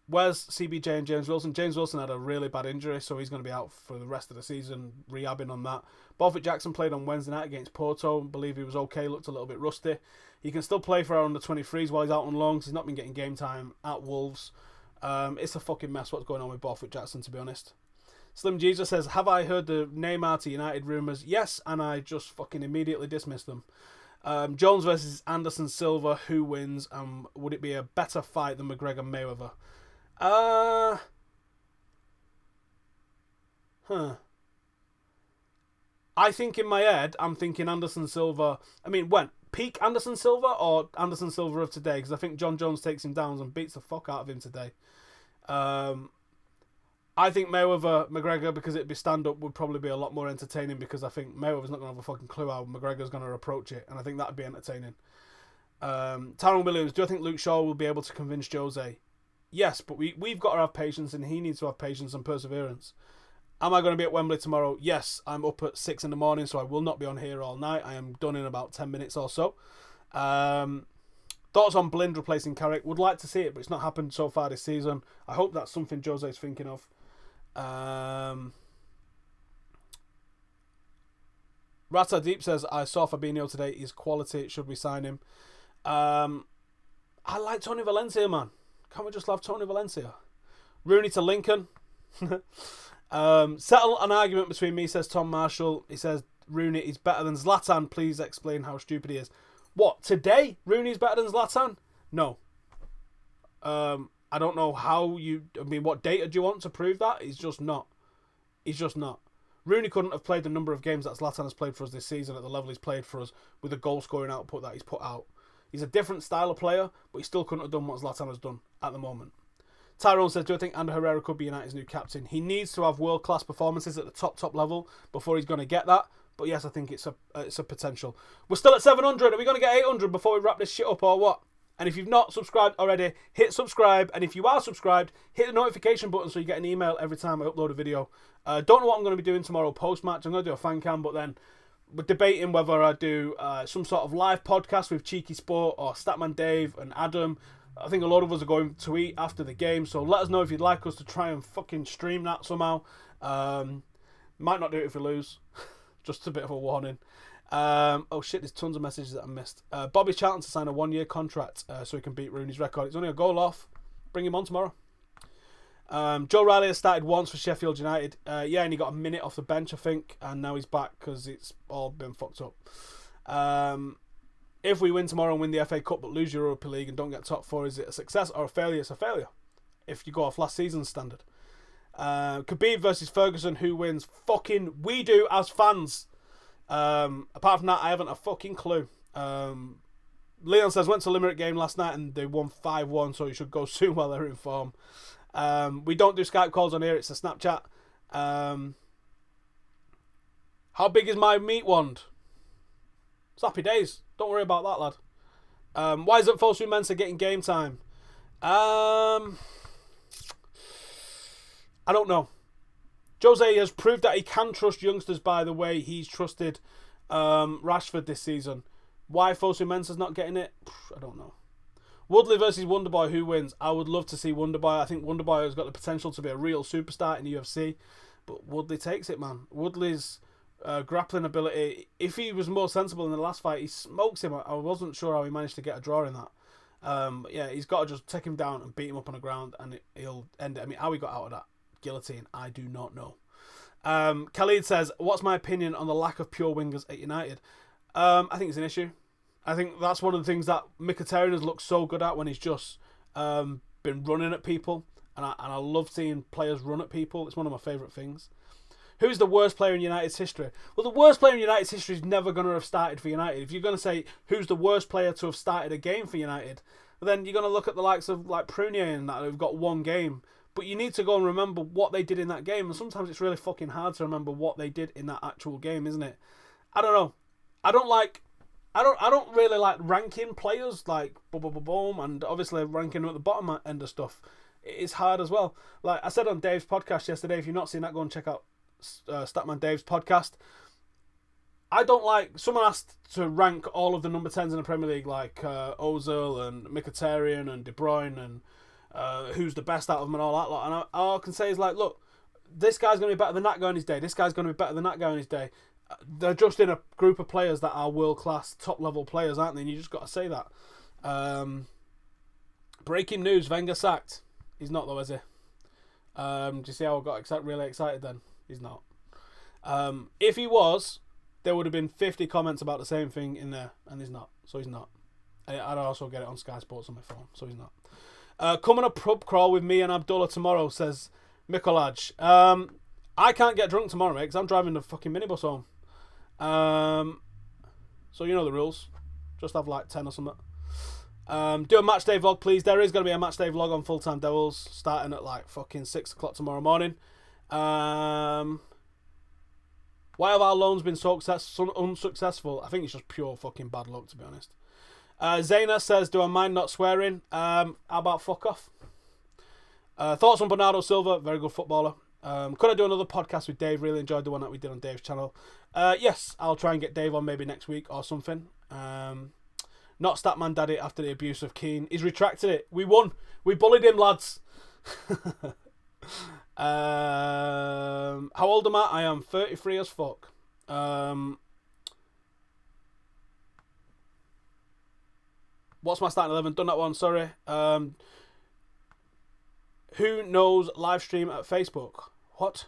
Where's CBJ and James Wilson? James Wilson had a really bad injury, so he's going to be out for the rest of the season, rehabbing on that. Borthwick Jackson played on Wednesday night against Porto. I believe he was okay, looked a little bit rusty. He can still play for our under-23s while he's out on loan because he's not been getting game time at Wolves. It's a fucking mess what's going on with Borthwick Jackson, to be honest. Slim Jesus says, have I heard the Neymar to United rumours? Yes, and I just fucking immediately dismissed them. Jones versus Anderson Silva, who wins? Would it be a better fight than McGregor Mayweather? I think in my head, I'm thinking Anderson Silva. I mean, when? Peak Anderson Silva or Anderson Silva of today? Because I think John Jones takes him down and beats the fuck out of him today. I think Mayweather-McGregor, because it'd be stand-up, would probably be a lot more entertaining, because I think Mayweather's not going to have a fucking clue how McGregor's going to approach it, and I think that'd be entertaining. Tyrone Williams, do I think Luke Shaw will be able to convince Jose? Yes, but we've got to have patience, and he needs to have patience and perseverance. Am I going to be at Wembley tomorrow? Yes, I'm up at 6 in the morning, so I will not be on here all night. I am done in about 10 minutes or so. Thoughts on Blind replacing Carrick? Would like to see it, but it's not happened so far this season. I hope that's something Jose's thinking of. Rata Deep says, I saw Fabinho today. He's quality. Should we sign him? I like Tony Valencia, man. Can't we just love Tony Valencia? Rooney to Lincoln. Settle an argument between me, says Tom Marshall. He says Rooney is better than Zlatan. Please explain how stupid he is. What, today Rooney's better than Zlatan? No. I don't know how what data do you want to prove that? He's just not. He's just not. Rooney couldn't have played the number of games that Zlatan has played for us this season at the level he's played for us with the goal scoring output that he's put out. He's a different style of player, but he still couldn't have done what Zlatan has done at the moment. Tyrone says, do I think Ander Herrera could be United's new captain? He needs to have world-class performances at the top level before he's going to get that. But yes, I think it's a potential. We're still at 700. Are we going to get 800 before we wrap this shit up or what? And if you've not subscribed already, hit subscribe. And if you are subscribed, hit the notification button so you get an email every time I upload a video. Don't know what I'm going to be doing tomorrow post-match. I'm going to do a fan cam, but then we're debating whether I do some sort of live podcast with Cheeky Sport or Statman Dave and Adam. I think a lot of us are going to eat after the game, so let us know if you'd like us to try and fucking stream that somehow. Might not do it if we lose. Just a bit of a warning. Oh shit, there's tons of messages that I missed. Bobby Charlton to sign a 1-year contract so he can beat Rooney's record. It's only a goal off. Bring him on tomorrow. Joe Riley has started once for Sheffield United. Yeah, and he got a minute off the bench, I think, and now he's back because it's all been fucked up. If we win tomorrow and win the FA Cup but lose Europa League and don't get top 4, is it a success or a failure? It's a failure if you go off last season's standard. Khabib versus Ferguson, who wins? Fucking we do as fans. Apart from that, I haven't a fucking clue. Leon says, went to Limerick game last night and they won 5-1, so you should go soon while they're in form. We don't do Skype calls on here, it's a Snapchat. How big is my meat wand? It's happy days. Don't worry about that, lad. Why isn't Fosu Mensah getting game time? I don't know. Jose has proved that he can trust youngsters by the way he's trusted Rashford this season. Why Fosu Mensah's not getting it? I don't know. Woodley versus Wonderboy, who wins? I would love to see Wonderboy. I think Wonderboy has got the potential to be a real superstar in the UFC. But Woodley takes it, man. Woodley's grappling ability, if he was more sensible in the last fight, he smokes him. I wasn't sure how he managed to get a draw in that. Yeah, he's got to just take him down and beat him up on the ground and he'll end it. I mean, how he got out of that guillotine, I do not know. Khalid says, what's my opinion on the lack of pure wingers at United? I think it's an issue. I think that's one of the things that Mkhitaryan has looked so good at when he's just been running at people. And I love seeing players run at people. It's one of my favourite things. Who's the worst player in United's history? Well, the worst player in United's history is never going to have started for United. If you're going to say who's the worst player to have started a game for United, then you're going to look at the likes of like Prunier and that who've got one game. But you need to go and remember what they did in that game. And sometimes it's really fucking hard to remember what they did in that actual game, isn't it? I don't know. I don't really like ranking players like boom, and obviously ranking them at the bottom end of stuff. It's hard as well. Like I said on Dave's podcast yesterday, if you've not seen that, go and check out Statman Dave's podcast. I don't like, someone asked to rank all of the number 10s in the Premier League, like Ozil and Mkhitaryan and De Bruyne and who's the best out of them and all that lot. And all I can say is like, look, this guy's going to be better than that guy on his day. This guy's going to be better than that guy on his day. They're just in a group of players that are world-class, top-level players, aren't they? And you just got to say that. Breaking news, Wenger sacked. He's not though, is he? Do you see how I got really excited then? He's not. If he was, there would have been 50 comments about the same thing in there, and he's not. So he's not. I'd also get it on Sky Sports on my phone, so he's not. Come on a pub crawl with me and Abdullah tomorrow, says Mikolaj. I can't get drunk tomorrow, mate, because I'm driving the fucking minibus home. So you know the rules. Just have like 10 or something. Do a match day vlog, please. There is going to be a match day vlog on Full Time Devils starting at like fucking 6 o'clock tomorrow morning. Why have our loans been so unsuccessful? I think it's just pure fucking bad luck, to be honest. Zaina says, do I mind not swearing? How about fuck off? Thoughts on Bernardo Silva? Very good footballer. Could I do another podcast with Dave? Really enjoyed the one that we did on Dave's channel. Yes, I'll try and get Dave on maybe next week or something. Not Statman Daddy after the abuse of Keane. He's retracted it. We won. We bullied him, lads. How old am I? I am 33 as fuck. What's my starting 11? Done that one, sorry. Who knows live stream at Facebook? What?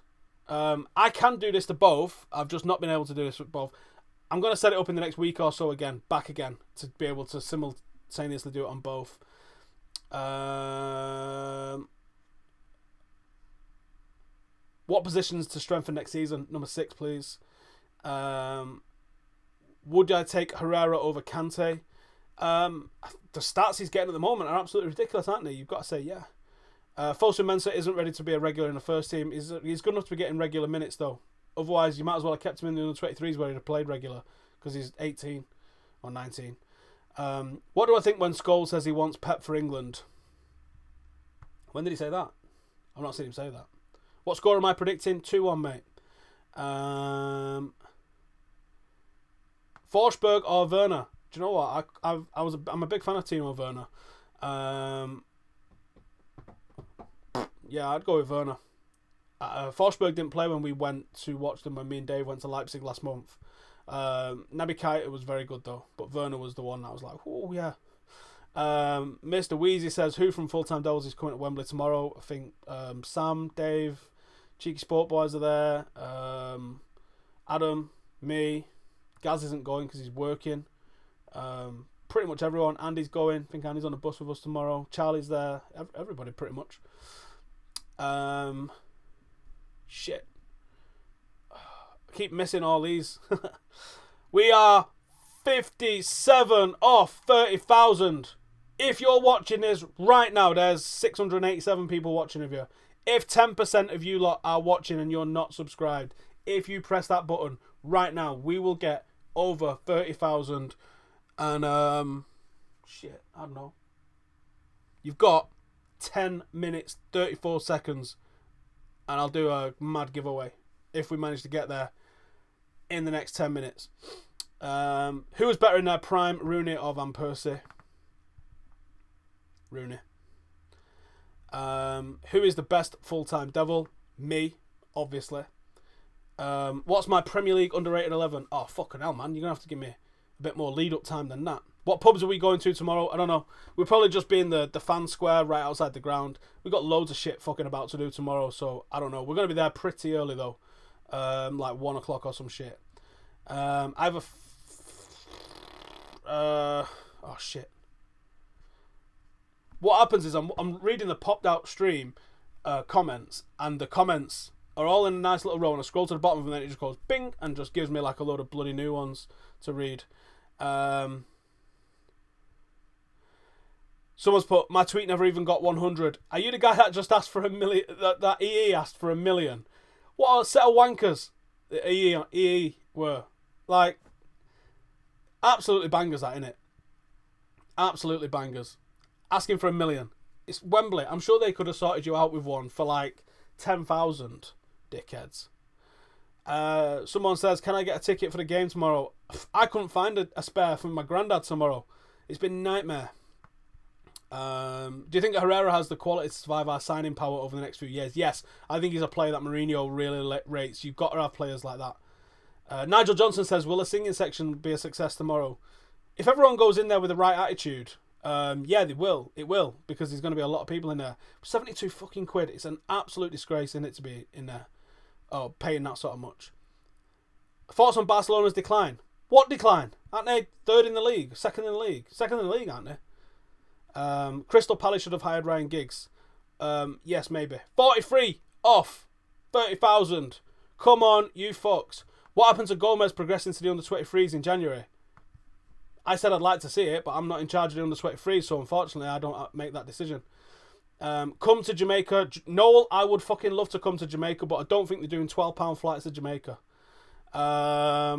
I can do this to both. I've just not been able to do this with both. I'm going to set it up in the next week or so back again, to be able to simultaneously do it on both. What positions to strengthen next season? Number 6, please. Would I take Herrera over Kante? The stats he's getting at the moment are absolutely ridiculous, aren't they? You've got to say, yeah. Fosu Mensah isn't ready to be a regular in the first team. He's good enough to be getting regular minutes, though. Otherwise, you might as well have kept him in the under-23s where he'd have played regular, because he's 18 or 19. What do I think when Scholes says he wants Pep for England? When did he say that? I've not seen him say that. What score am I predicting? 2-1, mate. Forsberg or Werner? Do you know what? I'm a big fan of Timo Werner. Yeah, I'd go with Werner. Forsberg didn't play when we went to watch them when me and Dave went to Leipzig last month. Naby Keita was very good though, but Werner was the one that was like, oh yeah. Mr. Wheezy says, who from Full Time Devils is coming to Wembley tomorrow? I think Sam, Dave, Cheeky Sport Boys are there. Adam, me. Gaz isn't going because he's working. Pretty much everyone. Andy's going. I think Andy's on the bus with us tomorrow. Charlie's there. Everybody pretty much. Shit. I keep missing all these. We are 57 off 30,000. If you're watching this right now, there's 687 people watching of you. If 10% of you lot are watching and you're not subscribed, if you press that button right now, we will get over 30,000. And, shit, I don't know. You've got 10 minutes, 34 seconds, and I'll do a mad giveaway if we manage to get there in the next 10 minutes. Who was better in their prime, Rooney or Van Persie? Rooney. Who is the best full-time Devil? Me, obviously. What's my Premier League underrated 11? Oh, fucking hell, man. You're going to have to give me a bit more lead-up time than that. What pubs are we going to tomorrow? I don't know. We'll probably just be in the fan square right outside the ground. We've got loads of shit fucking about to do tomorrow, so I don't know. We're going to be there pretty early, though. Like 1 o'clock or some shit. I have a... oh, shit. What happens is I'm reading the popped out stream comments, and the comments are all in a nice little row, and I scroll to the bottom of them, and then it just goes bing, and just gives me like a load of bloody new ones to read. Someone's put, my tweet never even got 100. Are you the guy that just asked for $1 million? That EE asked for $1 million? What a set of wankers EE were. Like, absolutely bangers that, innit? Absolutely bangers. Asking for $1 million. It's Wembley. I'm sure they could have sorted you out with one for like 10,000, dickheads. Someone says, can I get a ticket for the game tomorrow? I couldn't find a spare from my granddad tomorrow. It's been a nightmare. Do you think Herrera has the quality to survive our signing power over the next few years? Yes, I think he's a player that Mourinho really rates. You've got to have players like that. Nigel Johnson says, will the singing section be a success tomorrow? If everyone goes in there with the right attitude, yeah, they will. It will, because there's going to be a lot of people in there. 72 fucking quid. It's an absolute disgrace, in it, to be in there. Oh, paying that sort of much. Thoughts on Barcelona's decline? What decline? Aren't they third in the league? Second in the league? Second in the league, aren't they? Crystal Palace should have hired Ryan Giggs. Yes, maybe. 43 off 30,000. Come on, you fucks. What happened to Gomez progressing to the under-23s in January? I said I'd like to see it, but I'm not in charge of the under 23, so unfortunately I don't make that decision. Come to Jamaica. Noel, I would fucking love to come to Jamaica, but I don't think they're doing £12 flights to Jamaica. Are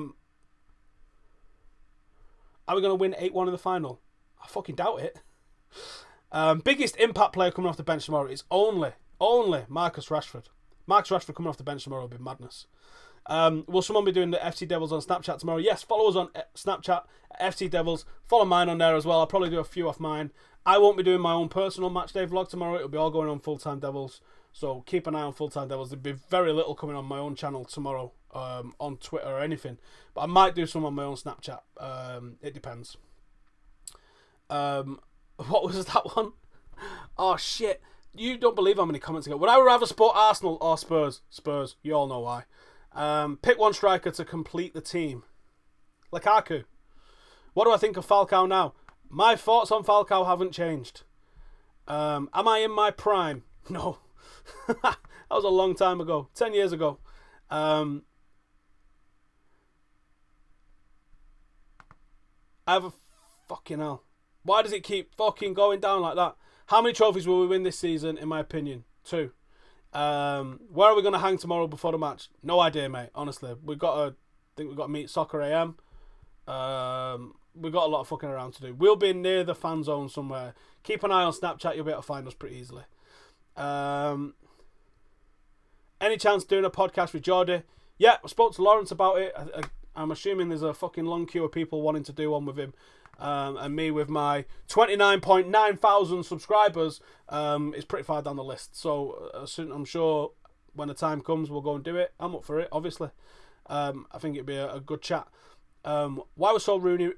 we going to win 8-1 in the final? I fucking doubt it. Biggest impact player coming off the bench tomorrow is only Marcus Rashford. Marcus Rashford coming off the bench tomorrow will be madness. Will someone be doing the FC Devils on Snapchat tomorrow? Yes, follow us on Snapchat, FC Devils. Follow mine on there as well. I'll probably do a few off mine. I won't be doing my own personal matchday vlog tomorrow. It'll be all going on Full Time Devils. So keep an eye on Full Time Devils. There'll be very little coming on my own channel tomorrow, on Twitter or anything. But I might do some on my own Snapchat. It depends. What was that one? Oh, shit. You don't believe how many comments I got. Would I rather support Arsenal or Spurs? Spurs. You all know why. Pick one striker to complete the team. Lukaku. What do I think of Falcao now? My thoughts on Falcao haven't changed. Am I in my prime? No. That was a long time ago. 10 years ago. I have a fucking hell. Why does it keep fucking going down like that? How many trophies will we win this season, in my opinion? 2. Where are we going to hang tomorrow before the match? No idea, mate. Honestly, I think we've got to meet Soccer AM. We've got a lot of fucking around to do. We'll be near the fan zone somewhere. Keep an eye on Snapchat. You'll be able to find us pretty easily. Any chance doing a podcast with Jordy? Yeah, I spoke to Lawrence about it. I'm assuming there's a fucking long queue of people wanting to do one with him. And me with my 29.9 thousand subscribers is pretty far down the list. So I'm sure when the time comes, we'll go and do it. I'm up for it, obviously. I think it'd be a good chat. Why was Rooney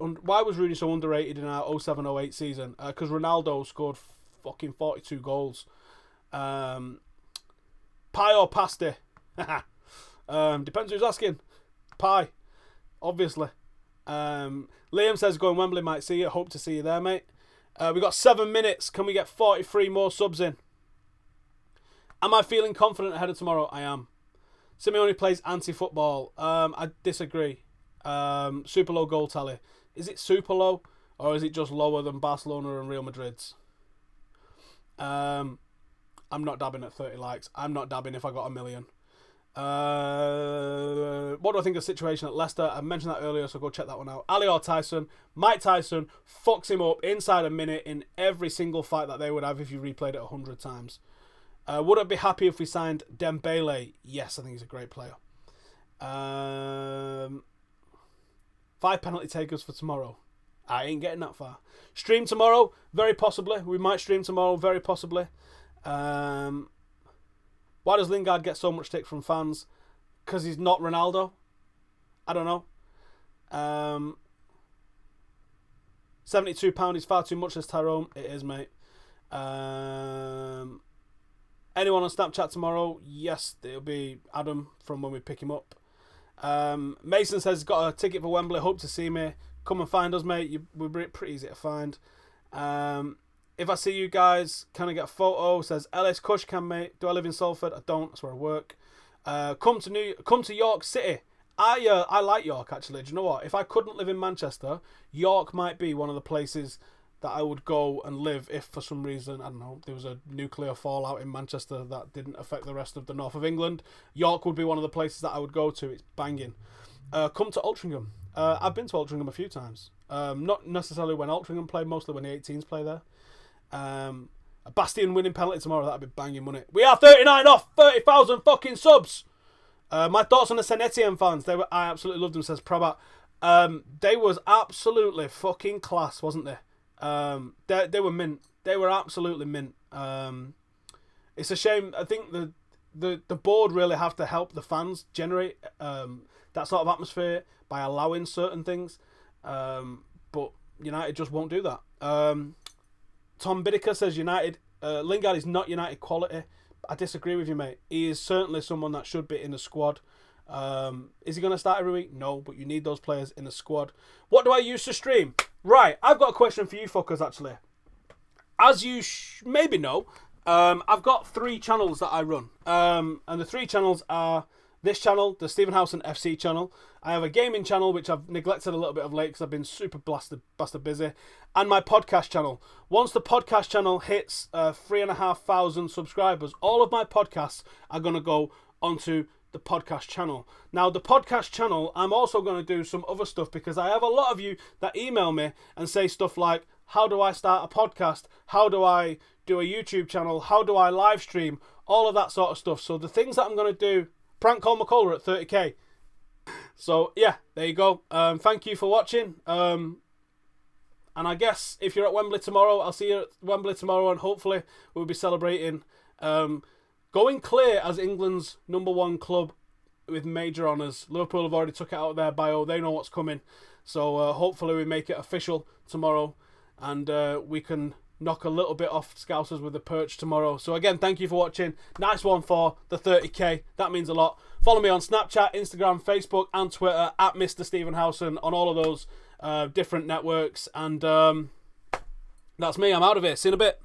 so underrated in our 07-08 season? Because Ronaldo scored fucking 42 goals. Pie or pasty? Depends who's asking. Pie, obviously. Liam says going Wembley, might see you. Hope to see you there, mate. We got 7 minutes. Can we get 43 more subs in? Am I feeling confident ahead of tomorrow? I am. Simeone plays anti-football. I disagree. Super low goal tally. Is it super low, or is it just lower than Barcelona and Real Madrid's? I'm not dabbing at 30 likes. I'm not dabbing if I got 1 million. What do I think of the situation at Leicester? I mentioned that earlier, so go check that one out. Ali or Tyson? Mike Tyson fucks him up inside a minute in every single fight that they would have if you replayed it 100 times. Would I be happy if we signed Dembele? Yes, I think he's a great player. 5 penalty takers for tomorrow. I ain't getting that far. Stream tomorrow? Very possibly. We might stream tomorrow, very possibly. Why does Lingard get so much stick from fans? Because he's not Ronaldo? I don't know. £72 is far too much, says Tyrone. It is, mate. Anyone on Snapchat tomorrow? Yes, it'll be Adam from when we pick him up. Mason says, got a ticket for Wembley. Hope to see me. Come and find us, mate. We're pretty easy to find. If I see you guys, can I get a photo? Says Ellis Cush, can mate. Do I live in Salford? I don't. That's where I work. Come to York City. I like York, actually. Do you know what? If I couldn't live in Manchester, York might be one of the places that I would go and live if for some reason, I don't know, there was a nuclear fallout in Manchester that didn't affect the rest of the north of England. York would be one of the places that I would go to. It's banging. Come to Altrincham. I've been to Altrincham a few times. Not necessarily when Altrincham played, mostly when the 18s play there. A Bastion winning penalty tomorrow, that'd be banging, wouldn't it? We are 39 off 30,000 fucking subs. My thoughts on the Saint Etienne fans. I absolutely loved them, says Prabat. They was absolutely fucking class, wasn't they? They were mint. They were absolutely mint. It's a shame. I think the board really have to help the fans generate that sort of atmosphere by allowing certain things. But United just won't do that. Tom Bidiker says United. Lingard is not United quality. I disagree with you, mate. He is certainly someone that should be in the squad. Is he going to start every week? No, but you need those players in the squad. What do I use to stream? Right, I've got a question for you fuckers, actually. As you maybe know, I've got 3 channels that I run. And the 3 channels are this channel, the Stephen Howson FC channel. I have a gaming channel, which I've neglected a little bit of late because I've been super blasted busy. And my podcast channel. Once the podcast channel hits 3,500 subscribers, all of my podcasts are going to go onto the podcast channel. Now, the podcast channel, I'm also going to do some other stuff because I have a lot of you that email me and say stuff like, how do I start a podcast? How do I do a YouTube channel? How do I live stream? All of that sort of stuff. So the things that I'm going to do, prank call McCullough at 30k. So yeah, there you go. Thank you for watching. And I guess if you're at Wembley tomorrow, I'll see you at Wembley tomorrow, and hopefully we'll be celebrating going clear as England's #1 club with major honours. Liverpool have already took it out of their bio. They know what's coming. So hopefully we make it official tomorrow, and we can knock a little bit off Scousers with the perch tomorrow. So again, thank you for watching. Nice one for the 30k. That means a lot. Follow me on Snapchat, Instagram, Facebook and Twitter at Mr. Stephen Howson on all of those different networks. And that's me. I'm out of here. See you in a bit.